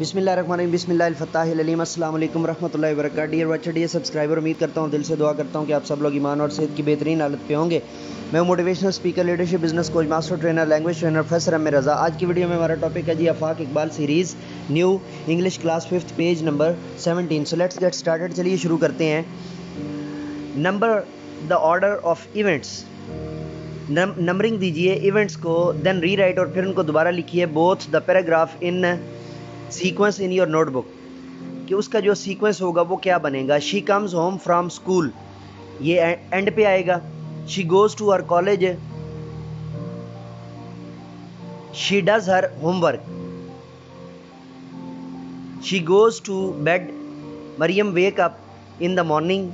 बिस्मिल्लाहिर्रहमानिर्रहीम बिस्मिल्लाहिल-फत्ताहिल-अलीम अस्सलाम वालेकुम रहमतुल्लाहि व बरकातहू। डियर बच्चे, डियर सब्सक्राइबर, उम्मीद करता हूँ, दिल से दुआ करता हूँ कि आप सब लोग ईमान और सेहत की बेहतरीन हालत पे होंगे। मैं motivational speaker, leadership, business coach, master trainer, language trainer professor Amir Raza. आज की वीडियो में हमारा टॉपिक है जी Afaq Iqbal series new English class 5th page number 17। So let's get started. चलिए शुरू करते हैं। Number the order of events, numbering दीजिए इवेंट्स को, देन रीराइट और फिर उनको दोबारा लिखिए both the paragraph in sequence in your notebook, कि उसका जो सीक्वेंस होगा वो क्या बनेगा। She comes home from school, ये एंड पे आएगा। She goes to her college, she does her homework, she goes to bed, Mariam wake up in the morning,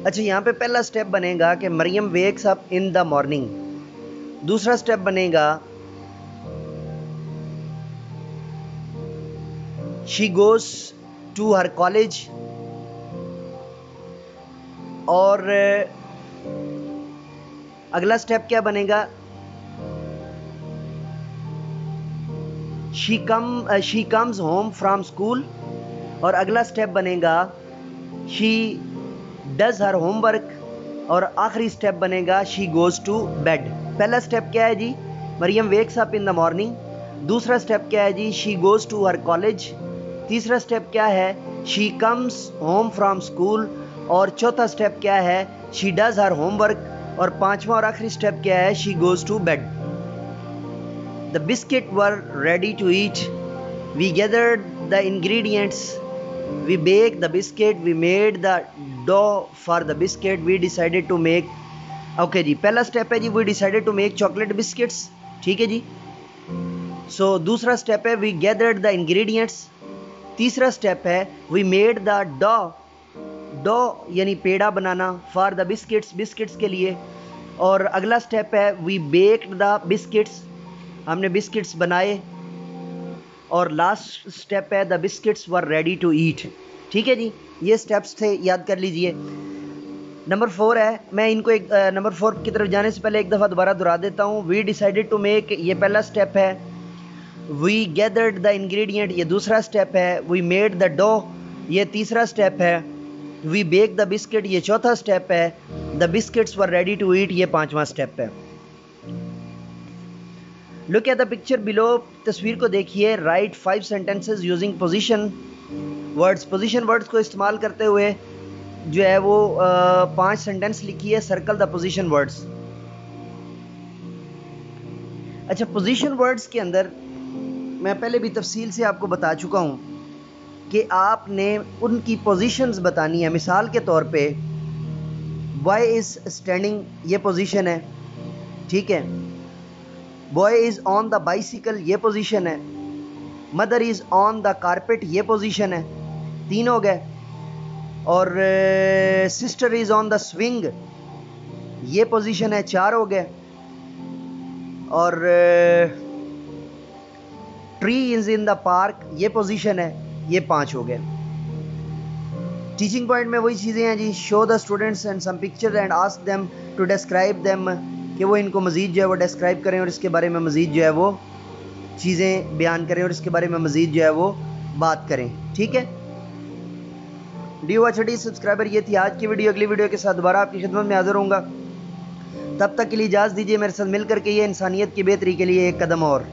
अच्छा यहाँ पे पहला स्टेप बनेगा कि Mariam wakes up in the morning. दूसरा स्टेप बनेगा she goes to her college, और अगला स्टेप क्या बनेगा, she comes home from school, और अगला स्टेप बनेगा शी डज हर होमवर्क, और आखिरी स्टेप बनेगा शी गोज टू बेड। पहला स्टेप क्या है जी, Mariam wakes up in the morning. दूसरा स्टेप क्या है जी, she goes to her college. तीसरा स्टेप क्या है, she comes home from school. और चौथा स्टेप क्या है, शी डज हर होमवर्क। और पांचवा और आखिरी स्टेप क्या है, she goes to bed. The biscuit were ready to eat, we gathered the ingredients, we baked the biscuit, we made the dough for the biscuit, we decided to make, okay जी, पहला step है जी we decided to make chocolate biscuits, ठीक है जी। सो दूसरा step है we gathered the ingredients। तीसरा step है we made the dough यानी पेड़ा बनाना, for the biscuits, biscuits के लिए। और अगला स्टेप है we baked the biscuits, हमने बिस्किट्स बनाए। और लास्ट स्टेप है the biscuits were ready to eat, ठीक है जी। ये स्टेप्स थे, याद कर लीजिए। नंबर 4 है, मैं इनको एक नंबर 4 की तरफ जाने से पहले एक दफ़ा दोबारा दोहरा देता हूँ। वी डिसाइडेड टू मेक, ये पहला स्टेप है। वी गैदर्ड द इंग्रेडिएंट, ये दूसरा स्टेप है। वी मेड द डो, ये तीसरा स्टेप है। वी बेक द बिस्किट, ये चौथा स्टेप है। The biscuits were ready to eat, ये पांचवा स्टेप है। Look at the picture below, तस्वीर को देखिए। Write 5 sentences using position words, position words को इस्तेमाल करते हुए जो है वो 5 सेंटेंस लिखिए। Circle the position words. अच्छा, पोजीशन वर्ड्स के अंदर मैं पहले भी तफसील से आपको बता चुका हूँ कि आपने उनकी पोजीशंस बतानी है। मिसाल के तौर पे बॉय इज स्टैंडिंग, ये पोजीशन है, ठीक है। Boy is on the bicycle, ये पोजीशन है। Mother is on the carpet, ये पोजीशन है, 3 हो गए। और sister is on the swing, ये पोजीशन है, 4 हो गए। और tree is in the park, ये पोजीशन है, ये 5 हो गए। टीचिंग पॉइंट में वही चीज़ें हैं जी। Show the students and some picture and ask them to describe them, कि वो इनको मज़ीद जो है वो डिस्क्राइब करें और इसके बारे में मज़ीद जो है वो चीज़ें बयान करें और इसके बारे में मज़ीद जो है वो बात करें, ठीक है। डियो HD सब्सक्राइबर, ये थी आज की वीडियो। अगली वीडियो के साथ दोबारा आपकी खिदमत में हाजिर होऊंगा। तब तक के लिए इजाज़त दीजिए। मेरे साथ मिल करके ये इंसानियत की बेहतरी के लिए एक कदम और।